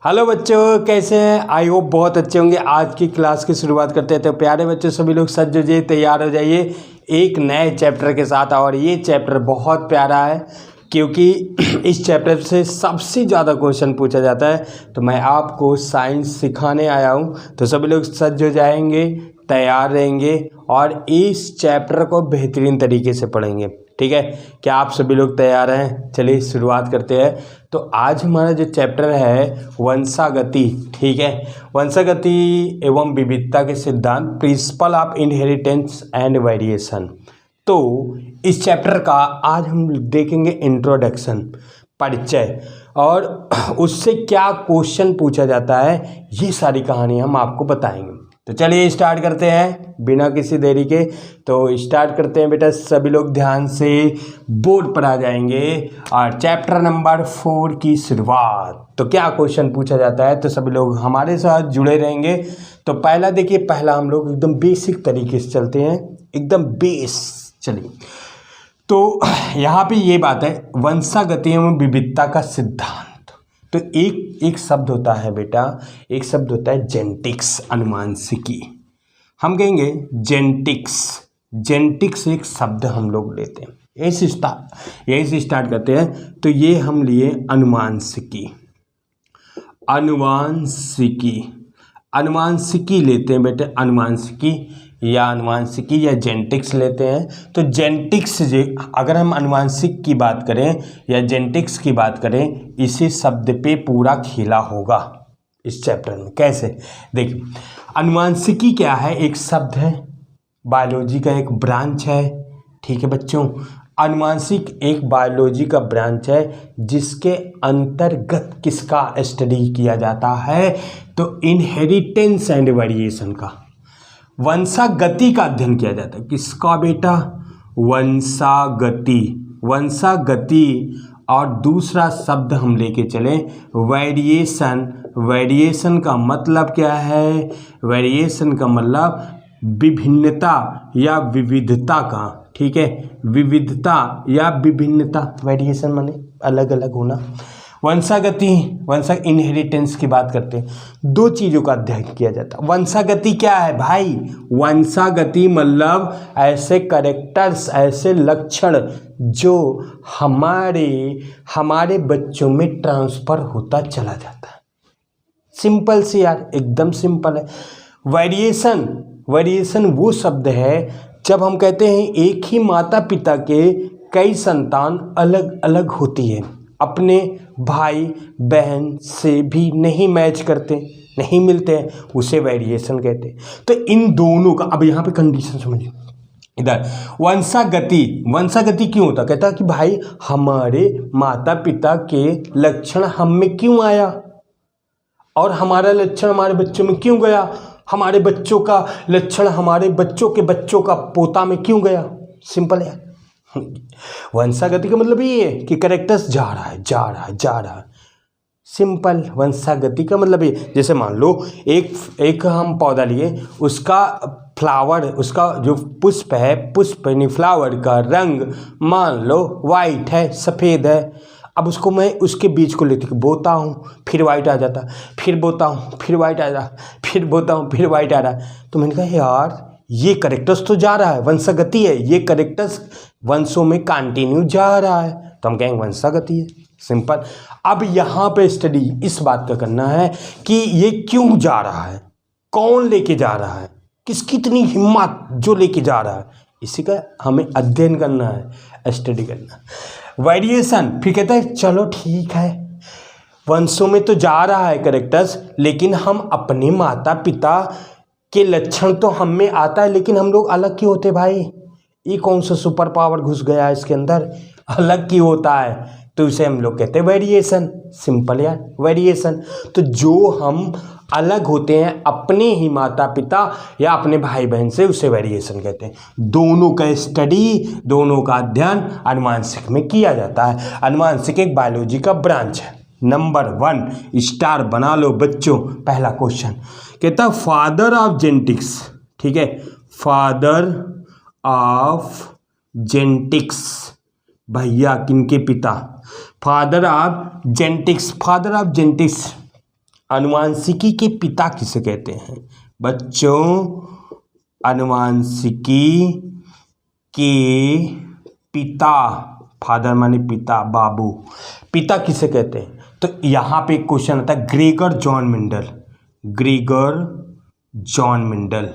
Hello बच्चों, कैसे हैं? आई होप बहुत अच्छे होंगे। आज की क्लास की शुरुआत करते हैं। तो प्यारे बच्चों, सभी लोग सज हो जाइए, तैयार हो जाइए एक नए चैप्टर के साथ। और ये चैप्टर बहुत प्यारा है क्योंकि इस चैप्टर से सबसे ज़्यादा क्वेश्चन पूछा जाता है। तो मैं आपको साइंस सिखाने आया हूँ। तो सभी लोग सज हो जाएंगे, तैयार रहेंगे और इस चैप्टर को बेहतरीन तरीके से पढ़ेंगे। ठीक है, क्या आप सभी लोग तैयार हैं? चलिए शुरुआत करते हैं। तो आज हमारा जो चैप्टर है वंशागति, ठीक है, वंशागति एवं विविधता के सिद्धांत, principle of inheritance and variation. तो इस चैप्टर का आज हम देखेंगे इंट्रोडक्शन, परिचय, और उससे क्या क्वेश्चन पूछा जाता है, ये सारी कहानी हम आपको बताएंगे। तो चलिए स्टार्ट करते हैं बिना किसी देरी के। तो स्टार्ट करते हैं बेटा, सभी लोग ध्यान से बोर्ड पर आ जाएंगे और चैप्टर नंबर 4 की शुरुआत। तो क्या क्वेश्चन पूछा जाता है, तो सभी लोग हमारे साथ जुड़े रहेंगे। तो पहला देखिए, पहला हम लोग एकदम बेसिक तरीके से चलते हैं, एकदम बेस। चलिए, तो यहाँ पे ये बात है, वंशागति एवं विविधता का सिद्धांत। तो एक शब्द होता है बेटा, एक शब्द होता है जेनेटिक्स, अनुवांशिकी। हम कहेंगे जेनेटिक्स, जेनेटिक्स एक शब्द हम लोग लेते हैं, यही से स्टार्ट करते हैं। तो ये हम लिए अनुवांशिकी, अनुवांशिकी, अनुवांशिकी लेते हैं बेटे, अनुवांशिकी या जेनेटिक्स लेते हैं। तो जेनेटिक्स, अगर हम अनुवांशिक की बात करें या जेनेटिक्स की बात करें, इसी शब्द पे पूरा खेला होगा इस चैप्टर में। कैसे? देखिए, अनुवांशिकी क्या है? एक शब्द है, बायोलॉजी का एक ब्रांच है। ठीक है बच्चों, अनुवांशिक एक बायोलॉजी का ब्रांच है जिसके अंतर्गत किसका स्टडी किया जाता है? तो इनहेरिटेंस एंड वेरिएशन का, वंशागति का अध्ययन किया जाता है। किसका बेटा? वंशागति, वंशागति। और दूसरा शब्द हम लेके चले वेरिएशन। वेरिएशन का मतलब क्या है? वेरिएशन का मतलब विभिन्नता या विविधता का। ठीक है, विविधता या विभिन्नता, वेरिएशन माने अलग अलग होना। वंशागति, इनहेरिटेंस की बात करते हैं, दो चीज़ों का अध्ययन किया जाता है। वंशागति क्या है भाई? वंशागति मतलब ऐसे कैरेक्टर्स, ऐसे लक्षण जो हमारे बच्चों में ट्रांसफर होता चला जाता है। सिंपल सी यार, एकदम सिंपल है। वेरिएशन, वेरिएशन वो शब्द है जब हम कहते हैं एक ही माता पिता के कई संतान अलग अलग होती है, अपने भाई बहन से भी नहीं मैच करते, नहीं मिलते हैं, उसे वेरिएशन कहते हैं। तो इन दोनों का, अब यहाँ पे कंडीशन समझिए। इधर वंशागति, वंशागति क्यों होता? कहता कि भाई हमारे माता पिता के लक्षण हम में क्यों आया और हमारा लक्षण हमारे बच्चों में क्यों गया, हमारे बच्चों का लक्षण हमारे बच्चों के बच्चों का पोता में क्यों गया। सिंपल है। वंशागति का मतलब ये है कि कैरेक्टर्स जा रहा है, जा रहा है, जा रहा है। सिंपल। वंशागति का मतलब ये, जैसे मान लो एक हम पौधा लिए, उसका फ्लावर, उसका जो पुष्प है, पुष्प यानी फ्लावर का रंग मान लो वाइट है, सफ़ेद है। अब उसको मैं उसके बीज को लेते बोता हूँ, फिर वाइट आ जाता, फिर बोता हूँ, फिर वाइट आ रहा, फिर बोता हूँ, फिर वाइट आ रहा। तो मैंने कहा यार ये कैरेक्टर्स तो जा रहा है, वंशागति है, ये कैरेक्टर्स वंशों में कंटिन्यू जा रहा है, तो हम कहेंगे वंशागति है। सिंपल। अब यहाँ पे स्टडी इस बात का करना है कि ये क्यों जा रहा है, कौन लेके जा रहा है, कितनी हिम्मत जो लेके जा रहा है, इसी का हमें अध्ययन करना है, स्टडी करना है। वेरिएशन, फिर कहता है चलो ठीक है, वंशों में तो जा रहा है कैरेक्टर्स, लेकिन हम अपने माता पिता के लक्षण तो हम में आता है, लेकिन हम लोग अलग क्यों होते भाई? ये कौन सा सुपर पावर घुस गया है इसके अंदर, अलग क्यों होता है? तो इसे हम लोग कहते हैं वेरिएशन। सिंपल यार, वेरिएशन। तो जो हम अलग होते हैं अपने ही माता पिता या अपने भाई बहन से, उसे वेरिएशन कहते हैं। दोनों का स्टडी, दोनों का अध्ययन अनुवांशिक में किया जाता है। अनुवांशिक एक बायोलॉजी का ब्रांच है। नंबर 1 स्टार बना लो बच्चों। पहला क्वेश्चन कहता फादर ऑफ जेनेटिक्स। ठीक है, फादर ऑफ जेनेटिक्स, भैया किनके पिता? Father of genetics, father of genetics अनुवांशिकी के पिता किसे कहते हैं बच्चों? अनुवांशिकी के पिता, फादर माने पिता, बाबू, पिता किसे कहते हैं? तो यहाँ पे एक क्वेश्चन आता है, Gregor John Mendel. Gregor John Mendel,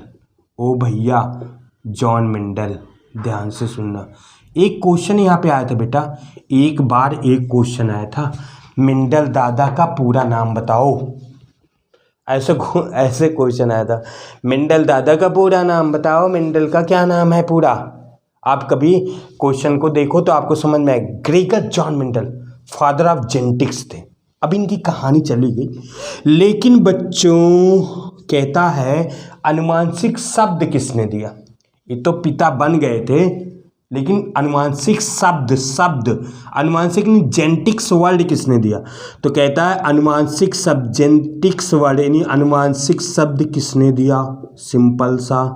ओ भैया जॉन मेंडल, ध्यान से सुनना। एक क्वेश्चन यहाँ पे आया था बेटा, एक बार एक क्वेश्चन आया था, मेंडल दादा का पूरा नाम बताओ। ऐसे क्वेश्चन आया था, मेंडल दादा का पूरा नाम बताओ, मेंडल का क्या नाम है पूरा। आप कभी क्वेश्चन को देखो तो आपको समझ में आए। Gregor John Mendel father of genetics थे। अब इनकी कहानी चली गई, लेकिन बच्चों कहता है अनुवांशिक शब्द किसने दिया? ये तो पिता बन गए थे, लेकिन अनुवांशिक शब्द अनुवांशिक नहीं, जेनेटिक्स वर्ड किसने दिया? तो कहता है अनुवांशिक शब्द, जेनेटिक्स वर्ड यानी अनुवांशिक शब्द किसने दिया? सिंपल सा,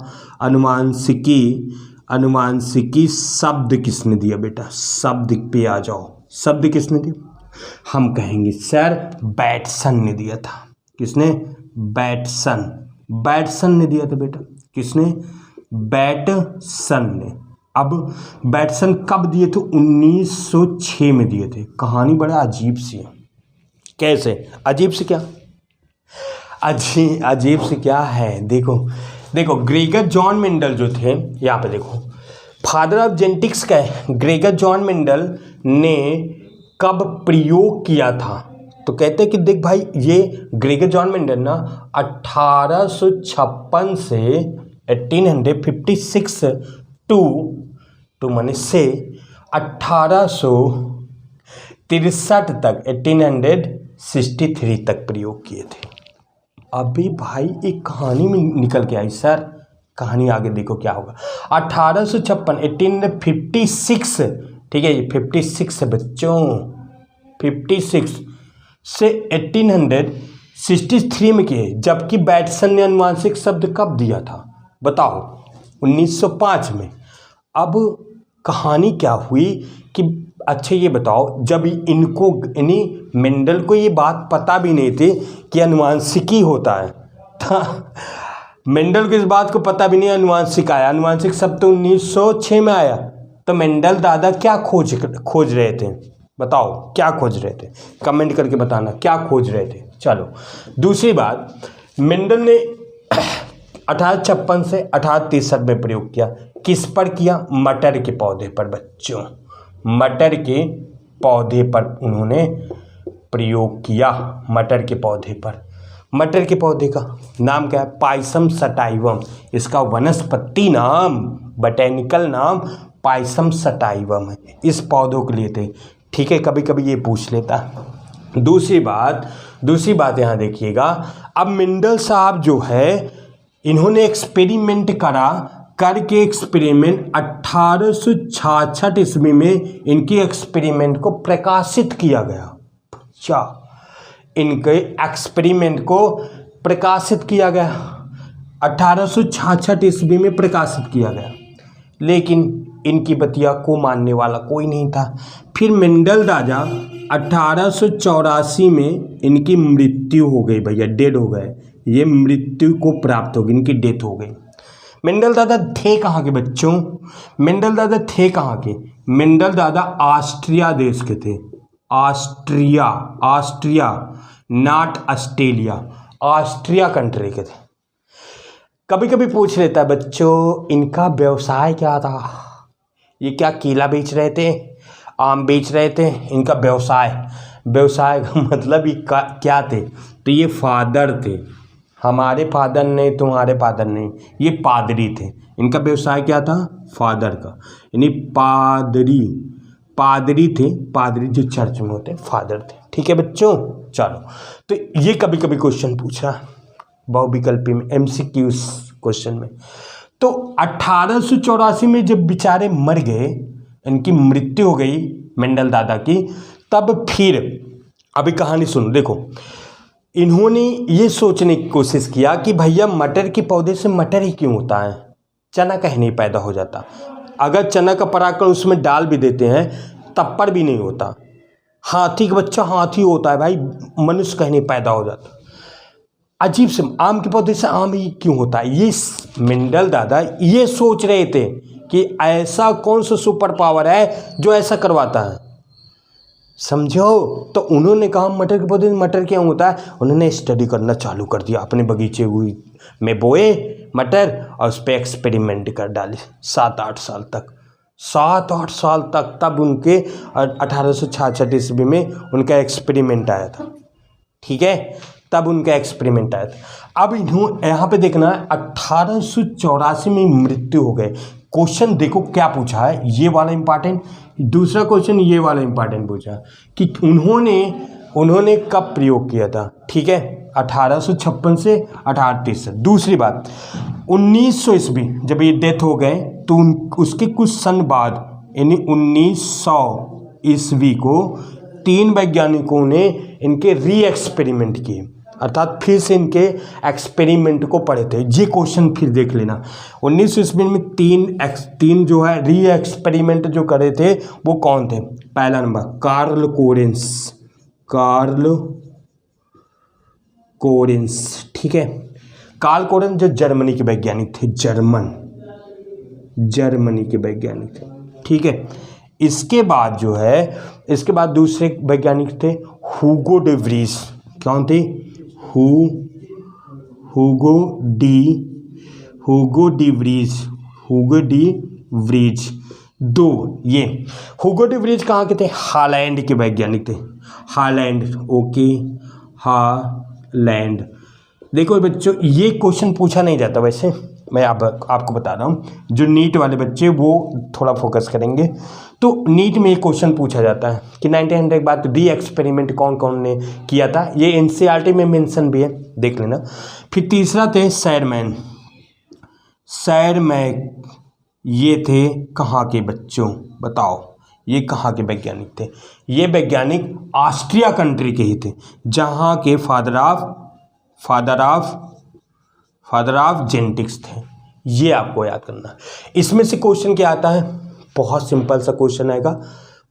अनुवांशिकी शब्द किसने दिया बेटा? शब्द पे आ जाओ, शब्द किसने दिया? हम कहेंगे सर बैटसन ने दिया था। किसने? बैटसन ने दिया था बेटा। किसने? बैटसन ने। अब बैटसन कब दिए थे? 1906 में दिए थे। कहानी बड़ा अजीब सी है। कैसे अजीब से? क्या अजीब से क्या है? देखो ग्रेगर जॉन मेंडल जो थे, यहाँ पे देखो फादर ऑफ जेनेटिक्स का है। ग्रेगर जॉन मेंडल ने कब प्रयोग किया था? तो कहते हैं कि देख भाई, ये ग्रेगर जॉन मेंडल ना 1856 से 1856 टू माने से 1863 तक 1863 तक प्रयोग किए थे। अभी भाई एक कहानी में निकल के आई सर, कहानी आगे देखो क्या होगा। 1856 1856, ठीक है, ये 56 है बच्चों, 56 से 1863 में किए। जबकि बैटसन ने अनुवांशिक शब्द कब दिया था बताओ? 1905 में। अब कहानी क्या हुई कि अच्छा ये बताओ, जब इनको यानी मेंडल को ये बात पता भी नहीं थी कि अनुवांशिकी होता है, मेंडल को इस बात को पता भी नहीं अनुवांशिक आया। अनुवांशिक शब्द तो 1906 में आया। तो मेंडल दादा क्या खोज रहे थे बताओ? क्या खोज रहे थे? कमेंट करके बताना क्या खोज रहे थे। चलो दूसरी बात, मेंडल ने 1856 से 1863 में प्रयोग किया। किस पर किया? मटर के पौधे पर बच्चों, मटर के पौधे पर उन्होंने प्रयोग किया। मटर के पौधे पर। मटर के पौधे का नाम क्या है? Pisum sativum. इसका वनस्पति नाम, बोटेनिकल नाम पाइसम सटाइवम है। इस पौधों के लिए थे, ठीक है, कभी कभी ये पूछ लेता। दूसरी बात यहाँ देखिएगा। अब मेंडल साहब जो है, इन्होंने एक्सपेरिमेंट करके एक्सपेरिमेंट 1866 ईस्वी में इनकी एक्सपेरिमेंट को प्रकाशित किया गया। अच्छा, इनके एक्सपेरिमेंट को प्रकाशित किया गया 1866 ईस्वी में प्रकाशित किया गया, लेकिन इनकी बतिया को मानने वाला कोई नहीं था। फिर मेंडल दादा 1884 में इनकी मृत्यु हो गई भैया, डेड हो गए, ये मृत्यु को प्राप्त हो गई, इनकी डेथ हो गई। मेंडल दादा थे कहाँ के बच्चों? मेंडल दादा थे कहाँ के? मेंडल दादा ऑस्ट्रिया देश के थे। Austria not Australia, Austria country के थे। कभी कभी पूछ लेता है बच्चों, इनका व्यवसाय क्या था? ये क्या केला बेच रहे थे, आम बेच रहे थे? इनका व्यवसाय का मतलब ये क्या थे? तो ये फादर थे, हमारे फादर नहीं, तुम्हारे फादर नहीं, ये पादरी थे। इनका व्यवसाय क्या था? फादर का, यानी पादरी थे। पादरी जो चर्च में होते फादर थे, ठीक है बच्चों। चलो, तो ये कभी कभी क्वेश्चन पूछा बहुविकल्पी में, MCQ क्वेश्चन में। तो 1884 में जब बेचारे मर गए, इनकी मृत्यु हो गई मेंडल दादा की, तब फिर अभी कहानी सुनो। देखो, इन्होंने ये सोचने की कोशिश किया कि भैया मटर के पौधे से मटर ही क्यों होता है, चना कहीं नहीं पैदा हो जाता। अगर चना का परागकण उसमें डाल भी देते हैं तब पर भी नहीं होता। हाथी का बच्चा हाथी होता है भाई, मनुष्य कहीं नहीं पैदा हो जाता। अजीब से आम के पौधे से आम ही क्यों होता है, ये मेंडल दादा ये सोच रहे थे कि ऐसा कौन सा सुपर पावर है जो ऐसा करवाता है, समझो। तो उन्होंने कहा मटर के पौधे मटर क्यों होता है, उन्होंने स्टडी करना चालू कर दिया, अपने बगीचे में बोए मटर और उस पर एक्सपेरिमेंट कर डाले 7-8 साल तक, 7-8 साल तक। तब उनके 1866 ईस्वी में उनका एक्सपेरिमेंट आया था, ठीक है, तब उनका एक्सपेरिमेंट आया था। अब यहाँ पे देखना है 1884 में मृत्यु हो गए। क्वेश्चन देखो क्या पूछा है, ये वाला इंपॉर्टेंट, दूसरा क्वेश्चन ये वाला इंपॉर्टेंट पूछा कि उन्होंने कब प्रयोग किया था, ठीक है, 1856 से 1830 से। दूसरी बात 1900 ईस्वी जब ये डेथ हो गए तो उसके कुछ सन बाद यानी 1900 ईस्वी को 3 वैज्ञानिकों ने इनके री एक्सपेरिमेंट किए, अर्थात फिर से इनके एक्सपेरिमेंट को पढ़े थे। ये क्वेश्चन फिर देख लेना, 1900 ईस्वी में तीन जो है री एक्सपेरिमेंट जो करे थे वो कौन थे। पहला नंबर कार्ल कोरेंस, ठीक है, कार्ल कोरेंस जो जर्मनी के वैज्ञानिक थे, जर्मनी के वैज्ञानिक थे, ठीक है। इसके बाद जो है इसके बाद दूसरे वैज्ञानिक थे हुगो डी व्रीज, कौन थे, हुगो डी व्रीज। दो ये हुगो डी व्रीज कहाँ के थे, हालैंड के वैज्ञानिक थे, हालैंड, ओके, हालैंड। देखो बच्चों ये क्वेश्चन पूछा नहीं जाता, वैसे मैं आपको बता रहा हूँ, जो नीट वाले बच्चे वो थोड़ा फोकस करेंगे। तो नीट में एक क्वेश्चन पूछा जाता है कि 1900 के बाद री एक्सपेरिमेंट कौन कौन ने किया था, ये एनसीईआरटी में मेंशन भी है, देख लेना। फिर तीसरा थे सैरमैन, ये थे कहाँ के बच्चों बताओ, ये कहाँ के वैज्ञानिक थे, ये वैज्ञानिक ऑस्ट्रिया कंट्री के ही थे, जहाँ के फादर ऑफ जेनेटिक्स थे। ये आपको याद करना। इसमें से क्वेश्चन क्या आता है, बहुत सिंपल सा क्वेश्चन आएगा,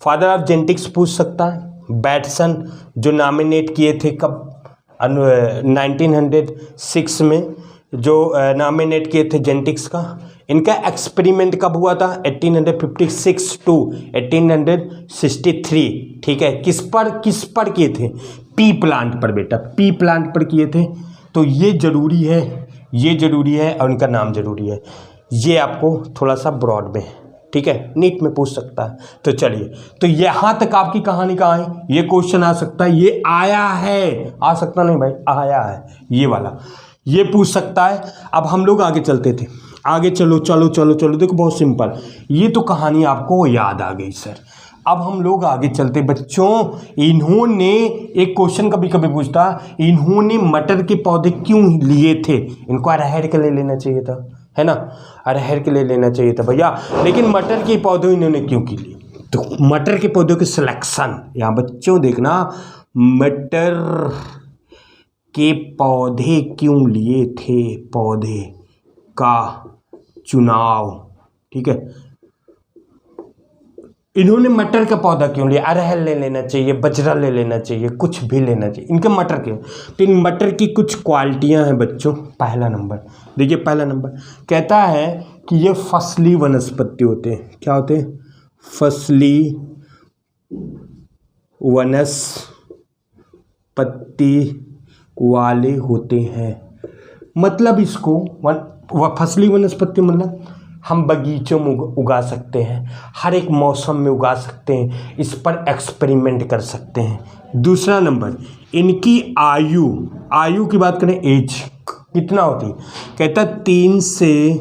फादर ऑफ जेनेटिक्स पूछ सकता है। बैटसन जो नॉमिनेट किए थे कब, 1906 में जो नॉमिनेट किए थे जेनेटिक्स का, इनका एक्सपेरिमेंट कब हुआ था, 1856 टू 1863, ठीक है। किस पर किए थे, पी प्लांट पर बेटा, पी प्लांट पर किए थे। तो ये जरूरी है और उनका नाम जरूरी है। ये आपको थोड़ा सा ब्रॉड में, ठीक है, नीट में पूछ सकता है। तो चलिए, तो यहाँ तक आपकी कहानी कहाँ है, ये क्वेश्चन आ सकता है, ये आया है, आ सकता नहीं भाई, आया है, ये वाला ये पूछ सकता है। अब हम लोग आगे चलते थे, आगे चलो, देखो बहुत सिंपल, ये तो कहानी आपको याद आ गई सर। अब हम लोग आगे चलते बच्चों, इन्होंने एक क्वेश्चन कभी कभी पूछता, इन्होंने मटर के पौधे क्यों लिए थे, इनको अरहर के ले लेना चाहिए था, है ना, अरहर के ले लेना चाहिए था भैया, लेकिन मटर के पौधे इन्होंने क्यों की लिए। तो मटर के पौधों के सिलेक्शन, यहाँ बच्चों देखना, मटर के पौधे क्यों लिए थे, पौधे का चुनाव, ठीक है, इन्होंने मटर का पौधा क्यों लिया, अरहर ले लेना चाहिए, बजरा ले लेना चाहिए, कुछ भी लेना चाहिए, इनके मटर के। तो इन मटर की कुछ क्वालिटियां हैं बच्चों। पहला नंबर देखिए, पहला नंबर कहता है कि ये फसली वनस्पति होते हैं। क्या होते हैं, फसली वनस्पति वाले होते हैं। मतलब इसको फसली वनस्पति मतलब हम बगीचों में उगा सकते हैं, हर एक मौसम में उगा सकते हैं, इस पर एक्सपेरिमेंट कर सकते हैं। दूसरा नंबर, इनकी आयु की बात करें, एज कितना होती है, कहता 3 से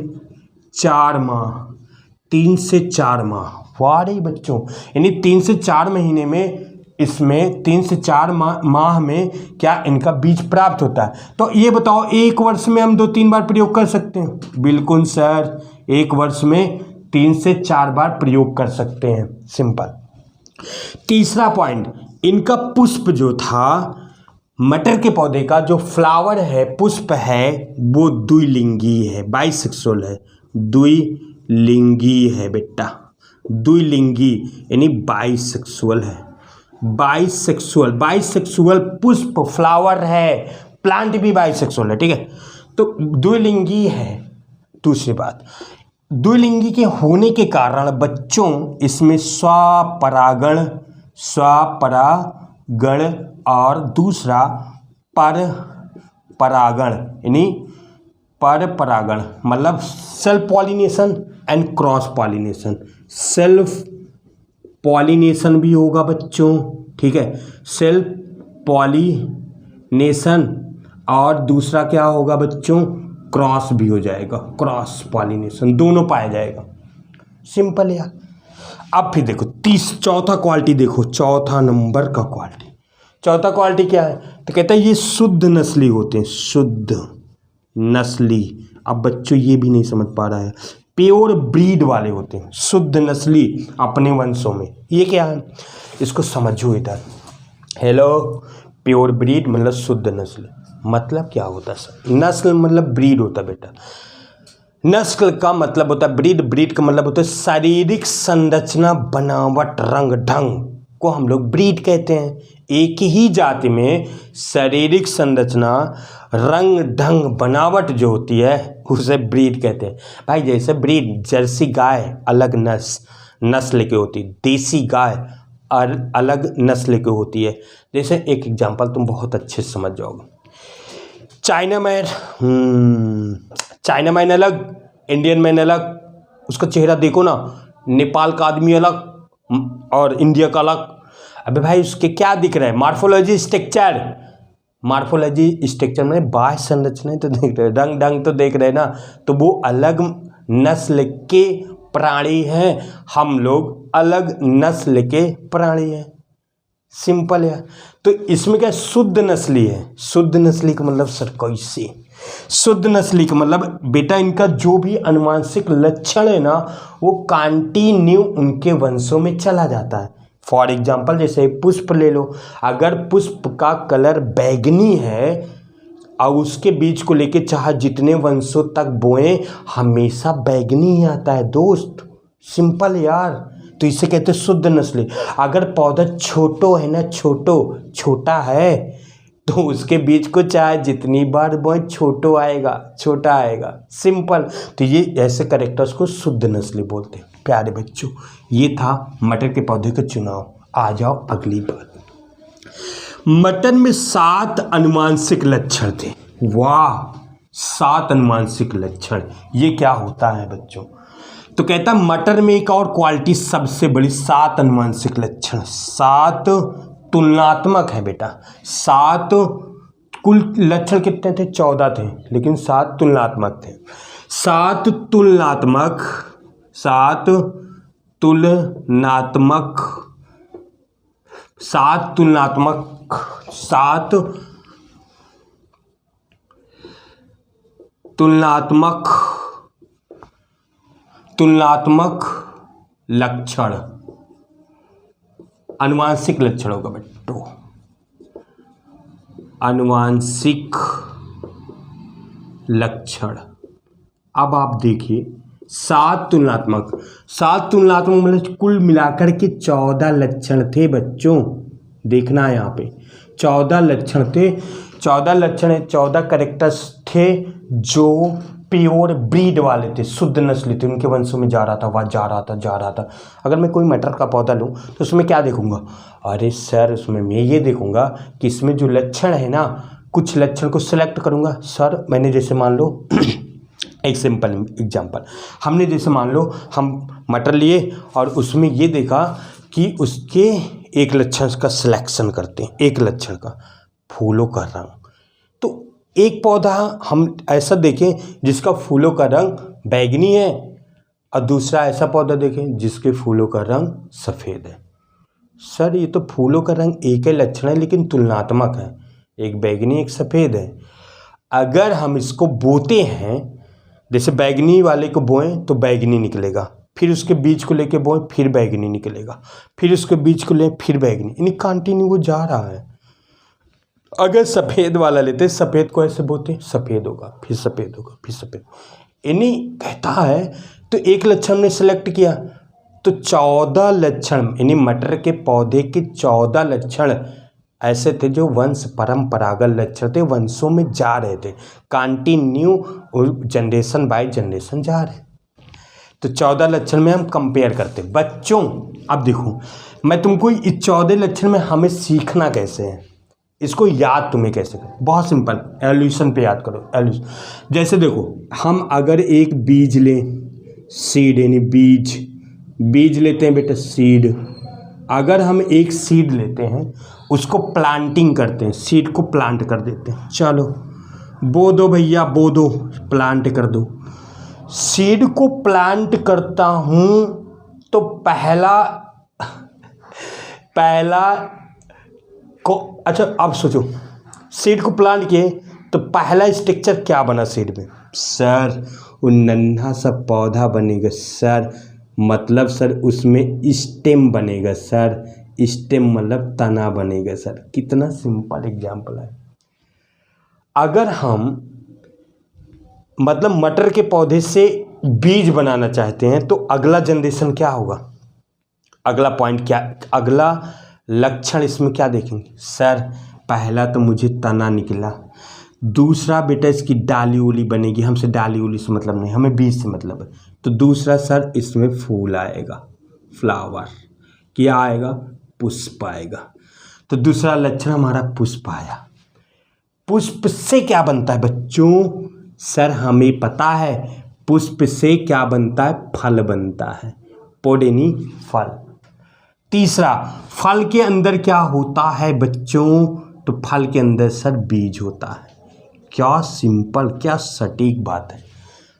4 माह। वारे बच्चों, यानी 3 से 4 महीने में, इसमें 3 से 4 माह में क्या इनका बीज प्राप्त होता है। तो ये बताओ, एक वर्ष में हम 2-3 बार प्रयोग कर सकते हैं। बिल्कुल सर, एक वर्ष में 3 से 4 बार प्रयोग कर सकते हैं, सिंपल। तीसरा पॉइंट, इनका पुष्प जो था, मटर के पौधे का जो फ्लावर है, पुष्प है, वो द्विलिंगी है, बाइसेक्सुअल है, द्विलिंगी है बेटा, द्विलिंगी यानी बाइसेक्सुअल है, बाइसेक्सुअल पुष्प फ्लावर है, प्लांट भी बाइसेक्सुअल है, ठीक है। तो द्विलिंगी है। दूसरी बात, द्विलिंगी के होने के कारण बच्चों इसमें स्वपरागण और दूसरा परपरागण, यानी परपरागण मतलब self pollination and cross pollination. Self pollination भी होगा बच्चों, ठीक है, सेल्फ पॉलिनेशन, और दूसरा क्या होगा बच्चों, क्रॉस भी हो जाएगा, क्रॉस पॉलिनेशन, दोनों पाया जाएगा। सिंपल यार। अब फिर देखो चौथा क्वालिटी देखो, चौथा नंबर का क्वालिटी, चौथा क्वालिटी क्या है, तो कहता है ये शुद्ध नस्ली होते हैं, शुद्ध नस्ली। अब बच्चों ये भी नहीं समझ पा रहा है, प्योर ब्रीड वाले होते हैं, शुद्ध नस्ली अपने वंशों में। ये क्या है, इसको समझो इधर। हेलो, प्योर ब्रीड मतलब शुद्ध नस्ल, मतलब क्या होता है सर? नस्ल मतलब ब्रीड होता है बेटा। नस्ल का मतलब होता है ब्रीड, ब्रीड का मतलब होता है शारीरिक संरचना, बनावट, रंग ढंग को हम लोग ब्रीड कहते हैं। एक ही जाति में शारीरिक संरचना, रंग ढंग, बनावट जो होती है उसे ब्रीड कहते हैं भाई। जैसे ब्रीड, जर्सी गाय अलग नस्ल की होती है, देसी गाय अलग नस्ल की होती है। जैसे एक एग्जांपल तुम बहुत अच्छे से समझ जाओगे, चाइना मैन अलग, इंडियन मैन अलग, उसका चेहरा देखो ना, नेपाल का आदमी अलग और इंडिया का अलग। अबे भाई उसके क्या दिख रहा है, मार्फोलॉजी स्ट्रक्चर, मार्फोलॉजी स्ट्रक्चर में बाह्य संरचना तो देख रहे, रंग ढंग तो देख रहे ना, तो वो अलग नस्ल के प्राणी हैं, हम लोग अलग नस्ल के प्राणी हैं। सिंपल है। तो इसमें क्या शुद्ध नस्ली है, शुद्ध नस्ली का मतलब सर कैसे? शुद्ध नस्ली का मतलब बेटा इनका जो भी अनुवांशिक लक्षण है ना वो कंटिन्यू उनके वंशों में चला जाता है। फॉर एग्जाम्पल जैसे पुष्प ले लो, अगर पुष्प का कलर बैगनी है और उसके बीज को लेके चाहे जितने वंशों तक बोएं हमेशा बैगनी ही आता है दोस्त। सिंपल यार। तो इसे कहते हैं शुद्ध नस्ली। अगर पौधा छोटो है ना, छोटा है तो उसके बीज को चाहे जितनी बार बोए छोटा आएगा। सिंपल। तो ये ऐसे कैरेक्टर्स को शुद्ध नस्ली बोलते हैं। प्यारे बच्चों, ये था मटर के पौधे का चुनाव। आ जाओ अगली बात। मटर में 7 अनुवांशिक लक्षण थे। वाह, 7 अनुवांशिक लक्षण। ये क्या होता है बच्चों? तो कहता मटर में एक और क्वालिटी सबसे बड़ी, 7 अनुवांशिक लक्षण। 7 तुलनात्मक है बेटा। 7 कुल लक्षण कितने थे? 14 थे, लेकिन 7 तुलनात्मक थे। 7 तुलनात्मक लक्षण, अनुवांशिक लक्षण होगा बेटो, अनुवांशिक लक्षण। अब आप देखिए 7 तुलनात्मक मतलब कुल मिलाकर के 14 लक्षण थे बच्चों। देखना है यहाँ पे 14 लक्षण थे। 14 लक्षण है, 14 कैरेक्टर्स थे जो प्योर ब्रीड वाले थे, शुद्ध नस्ली थे, उनके वंशों में जा रहा था। अगर मैं कोई मटर का पौधा लूँ तो उसमें क्या देखूंगा? अरे सर उसमें मैं ये देखूंगा कि इसमें जो लक्षण है ना, कुछ लक्षण को सिलेक्ट करूंगा। सर मैंने जैसे मान लो एक सिंपल एग्जांपल, हमने जैसे मान लो हम मटर लिए और उसमें ये देखा कि उसके एक लक्षण का सिलेक्शन करते हैं, एक लक्षण का, फूलों का रंग। तो एक पौधा हम ऐसा देखें जिसका फूलों का रंग बैगनी है और दूसरा ऐसा पौधा देखें जिसके फूलों का रंग सफ़ेद है। सर ये तो फूलों का रंग एक ही लक्षण है लेकिन तुलनात्मक है, एक बैगनी एक सफ़ेद है। अगर हम इसको बोते हैं, जैसे बैगनी वाले को बोएं तो बैगनी निकलेगा, फिर उसके बीज को लेके बोएं फिर बैगनी निकलेगा, फिर उसके बीज को ले फिर बैगनी, यानी कंटिन्यू वो जा रहा है। अगर सफ़ेद वाला लेते, सफ़ेद को ऐसे बोते सफ़ेद होगा, फिर सफ़ेद होगा, फिर सफ़ेद, यानी कहता है। तो एक लक्षण ने सेलेक्ट किया तो 14 लक्षण, यानी मटर के पौधे के 14 लक्षण ऐसे थे जो वंश परंपरागत लक्षण थे, वंशों में जा रहे थे, कंटिन्यू जनरेशन बाय जनरेशन जा रहे। तो 14 लक्षण में हम कंपेयर करते बच्चों। अब देखो मैं तुमको इस 14 लक्षण में हमें सीखना कैसे है, इसको याद तुम्हें कैसे करो, बहुत सिंपल, एल्यूशन पे याद करो। एल्यूशन जैसे देखो हम अगर एक बीज लें, सीड यानी बीज लेते हैं बेटा, सीड। अगर हम एक सीड लेते हैं उसको प्लांटिंग करते हैं, सीड को प्लांट कर देते हैं, चलो बो दो भैया, बो दो, प्लांट कर दो। सीड को प्लांट करता हूँ तो पहला को, अच्छा अब सोचो, सीड को प्लांट किए तो पहला स्ट्रक्चर क्या बना सीड में? सर वो नन्हा सा पौधा बनेगा सर, मतलब सर उसमें स्टेम बनेगा सर, स्टेम मतलब तना बनेगा सर। कितना सिंपल एग्जाम्पल है। अगर हम मतलब मटर के पौधे से बीज बनाना चाहते हैं तो अगला जनरेशन क्या होगा, अगला पॉइंट क्या, अगला लक्षण इसमें क्या देखेंगे? सर पहला तो मुझे तना निकला, दूसरा बेटा इसकी डाली उली बनेगी, हमसे डाली उली से मतलब नहीं, हमें बीज से मतलब है। तो दूसरा सर इसमें फूल आएगा, फ्लावर, क्या आएगा? पुष्प आएगा। तो दूसरा लक्षण हमारा पुष्प आया। पुष्प से क्या बनता है बच्चों? सर हमें पता है पुष्प से क्या बनता है, फल बनता है, पौध यानी फल। तीसरा, फल के अंदर क्या होता है बच्चों? तो फल के अंदर सर बीज होता है। क्या सिंपल, क्या सटीक बात है।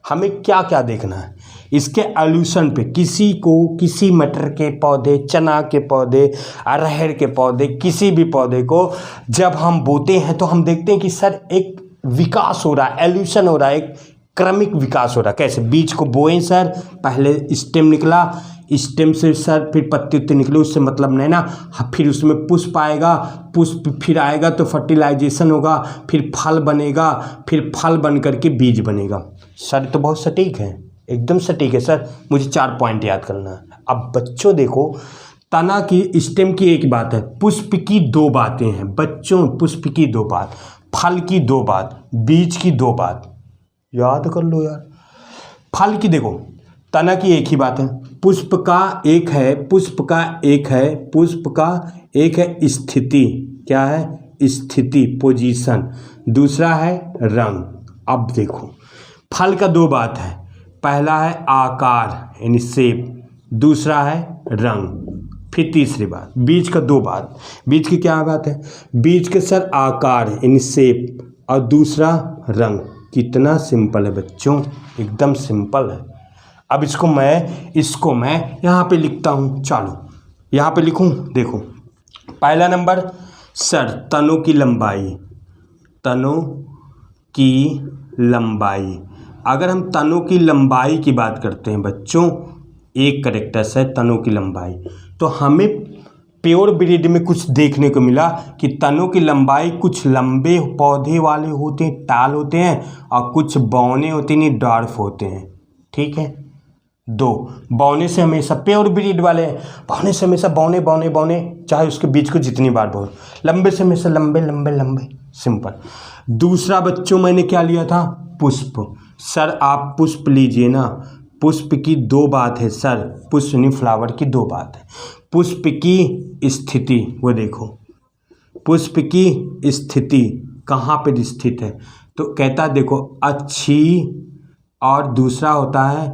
हमें क्या क्या देखना है इसके एल्यूशन पे, किसी को, किसी मटर के पौधे, चना के पौधे, अरहर के पौधे, किसी भी पौधे को जब हम बोते हैं तो हम देखते हैं कि सर एक विकास हो रहा है, एल्यूशन हो रहा है, एक क्रमिक विकास हो रहा है। कैसे? बीज को बोए सर, पहले स्टेम निकला, स्टेम से सर फिर पत्ती उत्ती निकले, उससे मतलब नहीं ना, फिर उसमें पुष्प आएगा, पुष्प फिर आएगा तो फर्टिलाइजेशन होगा, फिर फल बनेगा, फिर फल बन करके बीज बनेगा। सर तो बहुत सटीक है, एकदम सटीक है सर, मुझे 4 पॉइंट याद करना है। अब बच्चों देखो, तना की, स्टेम की एक बात है, पुष्प की 2 बातें हैं बच्चों, पुष्प की 2 बात, फल की 2 बात, बीज की 2 बात, याद कर लो यार। फल की देखो, तना की एक ही बात है, पुष्प का एक है, पुष्प का एक है, पुष्प का एक है स्थिति, क्या है? स्थिति, पोजीशन, दूसरा है रंग। अब देखो फल का 2 बात है, पहला है आकार यानी शेप, दूसरा है रंग, फिर तीसरी बात। बीज का 2 बात, बीज की क्या बात है? बीज के सर आकार यानी शेप और दूसरा रंग। कितना सिंपल है बच्चों, एकदम सिंपल है। अब इसको मैं यहाँ पे लिखता हूँ, चलो यहाँ पे लिखूँ। देखो पहला नंबर सर तनों की लंबाई, तनों की लंबाई। अगर हम तनों की लंबाई की बात करते हैं बच्चों, एक कैरेक्टर्स है तनों की लंबाई, तो हमें प्योर ब्रीड में कुछ देखने को मिला कि तनों की लंबाई कुछ लंबे पौधे वाले होते हैं, टाल होते हैं, और कुछ बौने होते हैं, डॉर्फ होते हैं। ठीक है, 2 बौने से हमेशा प्योर ब्रीड वाले हैं, बौने से हमेशा बौने बौने बौने, चाहे उसके बीच को जितनी बार बोल, लंबे से हमेशा लंबे लंबे लंबे, सिंपल। दूसरा बच्चों मैंने क्या लिया था? पुष्प। सर आप पुष्प लीजिए ना, पुष्प की 2 बात है सर, पुष्प नहीं फ्लावर की 2 बात है। पुष्प की स्थिति, वो देखो पुष्प की स्थिति कहाँ पे स्थित है, तो कहता है देखो अच्छी, और दूसरा होता है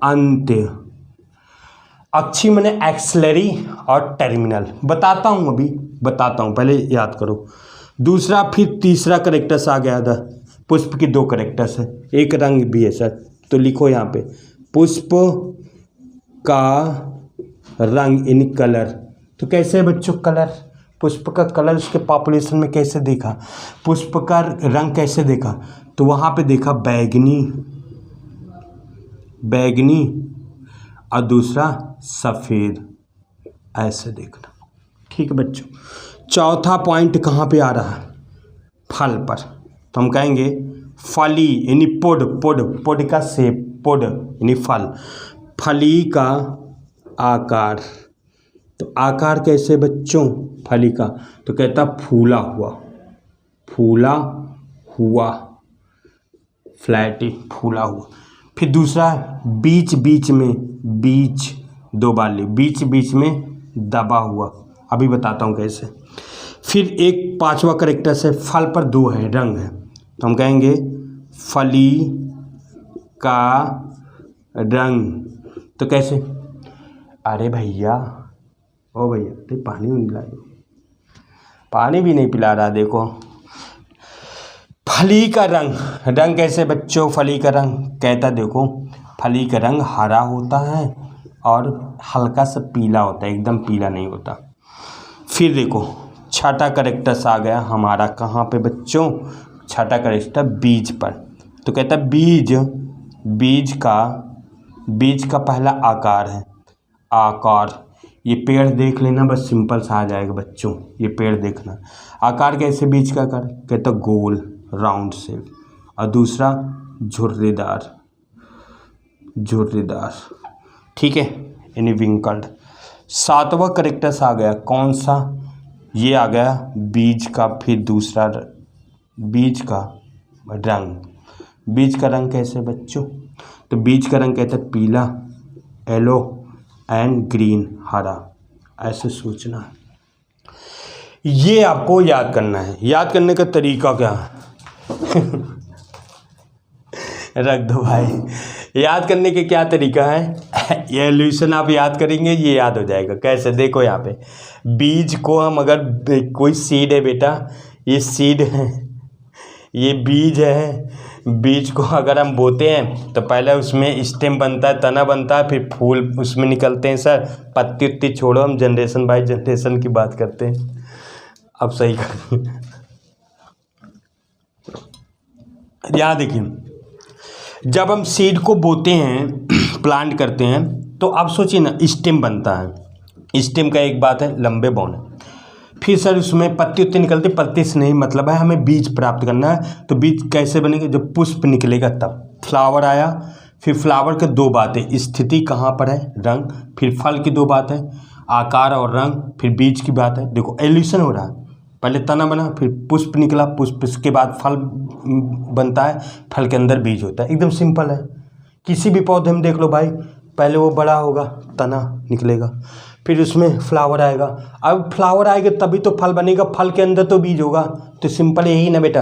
अंत्य। अच्छी मैंने एक्सलरी और टर्मिनल, बताता हूँ अभी बताता हूँ, पहले याद करो। दूसरा फिर तीसरा करेक्टर्स आ गया था, पुष्प की 2 करेक्टर्स है, एक रंग भी है सर, तो लिखो यहाँ पे पुष्प का रंग इन कलर। तो कैसे है बच्चों कलर? पुष्प का कलर उसके पॉपुलेशन में कैसे देखा, पुष्प का रंग कैसे देखा? तो वहाँ पे देखा बैगनी, बैगनी और दूसरा सफ़ेद, ऐसे देखना। ठीक है बच्चों, चौथा पॉइंट कहाँ पे आ रहा है? फल पर। तो हम कहेंगे फली यानी पोड, पोड पोड का शेप, पोड यानी फल, फली का आकार। तो आकार कैसे बच्चों? फली का, तो कहता फूला हुआ, फूला हुआ, फ्लैटी, फूला हुआ। फिर दूसरा बीच बीच में, बीच दो बार ली, बीच बीच में दबा हुआ, अभी बताता हूँ कैसे। फिर एक पांचवा करेक्टर से फल पर दो है, रंग है, तो हम कहेंगे फली का रंग। तो कैसे, अरे भैया, ओ भैया तो पानी नहीं पिला, पानी भी नहीं पिला रहा, देखो। फली का रंग, रंग कैसे बच्चों, फली का रंग कहता देखो, फली का रंग हरा होता है और हल्का सा पीला होता है, एकदम पीला नहीं होता। फिर देखो छठा करेक्टर्स आ गया हमारा कहाँ पे बच्चों, छठा करेक्टर बीज पर, तो कहता बीज, बीज का पहला आकार है, आकार। ये पेड़ देख लेना, बस सिंपल सा आ जाएगा बच्चों, ये पेड़ देखना। आकार कैसे बीज का आकार, कहता गोल, राउंड शेप, और दूसरा झुर्रीदार, झुर्रीदार, ठीक है, यानी विंकल्ड। सातवां करेक्टर्स आ गया कौन सा, ये आ गया बीज का, फिर दूसरा बीज का रंग। बीज का रंग कैसे बच्चों, तो बीज का रंग कहते हैं पीला, येलो एंड ग्रीन, हरा, ऐसे सोचना है। ये आपको याद करना है। याद करने का तरीका क्या है रख दो भाई। याद करने के क्या तरीका है ये एल्यूशन आप याद करेंगे, ये याद हो जाएगा। कैसे, देखो यहाँ पे बीज को हम, अगर कोई सीड है बेटा, ये सीड है, ये बीज है, बीज को अगर हम बोते हैं तो पहले उसमें स्टेम बनता है, तना बनता है, फिर फूल उसमें निकलते हैं। सर पत्ती उत्ती छोड़ो, हम जनरेशन बाय जनरेशन की बात करते हैं। अब सही कर यहाँ देखिए, जब हम सीड को बोते हैं, प्लांट करते हैं, तो आप सोचिए ना, स्टेम बनता है। स्टेम का एक बात है, लंबे बौन है। फिर सर उसमें पत्ती उत्ती निकलती, पत्ती से नहीं मतलब है, हमें बीज प्राप्त करना है। तो बीज कैसे बनेगा, जब पुष्प निकलेगा तब। फ्लावर आया, फिर फ्लावर के दो बातें, स्थिति कहाँ पर है, रंग, फिर फल की दो बात है, आकार और रंग, फिर बीज की बात है। देखो एल्यूशन हो रहा है, पहले तना बना, फिर पुष्प निकला, पुष्प के बाद फल बनता है, फल के अंदर बीज होता है। एकदम सिंपल है। किसी भी पौधे में देख लो भाई, पहले वो बड़ा होगा, तना निकलेगा, फिर उसमें फ्लावर आएगा, अब फ्लावर आएगा तभी तो फल बनेगा, फल के अंदर तो बीज होगा। तो सिंपल यही ना बेटा,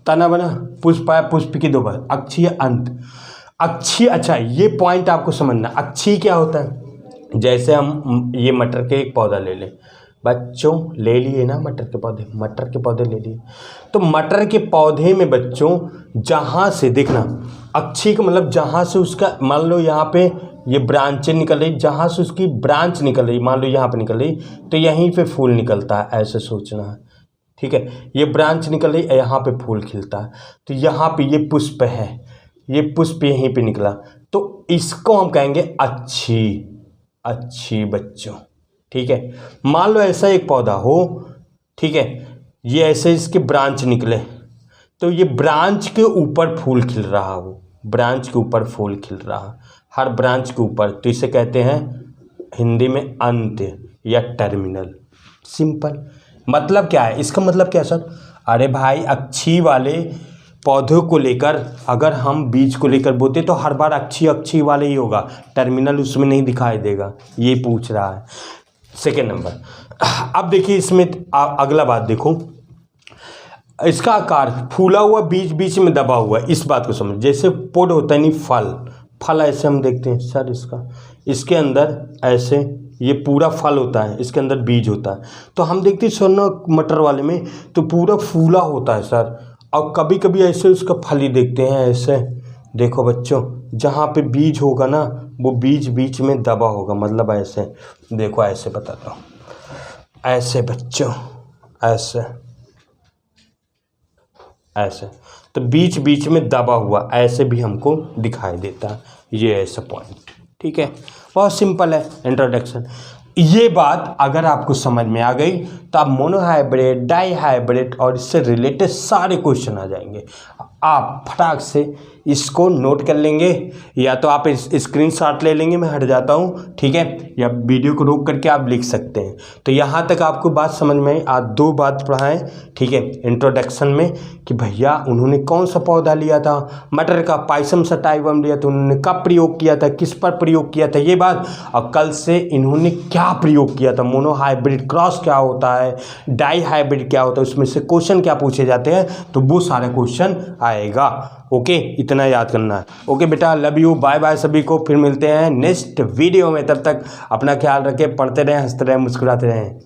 तना बना, पुष्प आया, पुष्प की दो बार, अक्षीय अंत, अक्षीय। अच्छा ये पॉइंट आपको समझना, अक्षीय क्या होता है। जैसे हम ये मटर के एक पौधा ले लें बच्चों, ले लिए ना मटर के पौधे ले लिए, तो मटर के पौधे में बच्चों जहाँ से देखना, अक्षीय का मतलब जहाँ से उसका, मान लो यहाँ पे ये ब्रांचें निकल रही, जहाँ से उसकी ब्रांच निकल रही, मान लो यहाँ पे निकल रही, तो यहीं पे फूल निकलता है, ऐसे सोचना है, ठीक है। ये ब्रांच निकल रही, यहाँ पे फूल खिलता है, तो यहाँ पे ये पुष्प है, ये पुष्प यहीं पे निकला, तो इसको हम कहेंगे अच्छी बच्चों, ठीक है। मान लो ऐसा एक पौधा हो, ठीक है, ये ऐसे इसके ब्रांच निकले, तो ये ब्रांच के ऊपर फूल खिल रहा हो, ब्रांच के ऊपर फूल खिल रहा, हर ब्रांच के ऊपर, तो इसे कहते हैं हिंदी में अंत या टर्मिनल। सिंपल। मतलब क्या है इसका, मतलब क्या सर, अरे भाई अक्षी वाले पौधों को लेकर अगर हम बीज को लेकर बोते तो हर बार अक्षी वाले ही होगा, टर्मिनल उसमें नहीं दिखाई देगा, ये पूछ रहा है। Second number. अब देखिए इसमें अगला बात देखो, इसका आकार फूला हुआ, बीच बीच में दबा हुआ, इस बात को समझ। जैसे पोड होता है नहीं, फल ऐसे हम देखते हैं सर, इसके अंदर ऐसे ये पूरा फल होता है, इसके अंदर बीज होता है, तो हम देखते हैं सोना मटर वाले में तो पूरा फूला होता है सर, और कभी कभी ऐसे उसका फल ही देखते हैं ऐसे। देखो बच्चों, जहाँ पे बीज होगा ना, वो बीज बीच में दबा होगा, मतलब ऐसे। देखो ऐसे बताता हूँ, ऐसे बच्चों, ऐसे तो बीच बीच में दबा हुआ ऐसे भी हमको दिखाई देता है, ये ऐसा पॉइंट, ठीक है। बहुत सिंपल है इंट्रोडक्शन। ये बात अगर आपको समझ में आ गई तो आप मोनोहाइब्रिड, डाईहाइब्रिड और इससे रिलेटेड सारे क्वेश्चन आ जाएंगे। आप फटाक से इसको नोट कर लेंगे, या तो आप स्क्रीनशॉट ले लेंगे, मैं हट जाता हूँ, ठीक है, या वीडियो को रोक करके आप लिख सकते हैं। तो यहाँ तक आपको बात समझ में आई। आज 2 बात पढ़ाएं, ठीक है, इंट्रोडक्शन में, कि भैया उन्होंने कौन सा पौधा लिया था, मटर का पाइसम सटाइवम लिया था, उन्होंने कब प्रयोग किया था, किस पर प्रयोग किया था, ये बात, और कल से इन्होंने क्या प्रयोग किया था, मोनो हाइब्रिड क्रॉस क्या होता है, डाई हाइब्रिड क्या होता है, उसमें से क्वेश्चन क्या पूछे जाते हैं, तो वो सारे क्वेश्चन आएगा। ओके, इतना याद करना है। ओके बेटा, लव यू, बाय बाय सभी को, फिर मिलते हैं नेक्स्ट वीडियो में। तब तक अपना ख्याल रखें, पढ़ते रहें, हंसते रहें, मुस्कुराते रहें।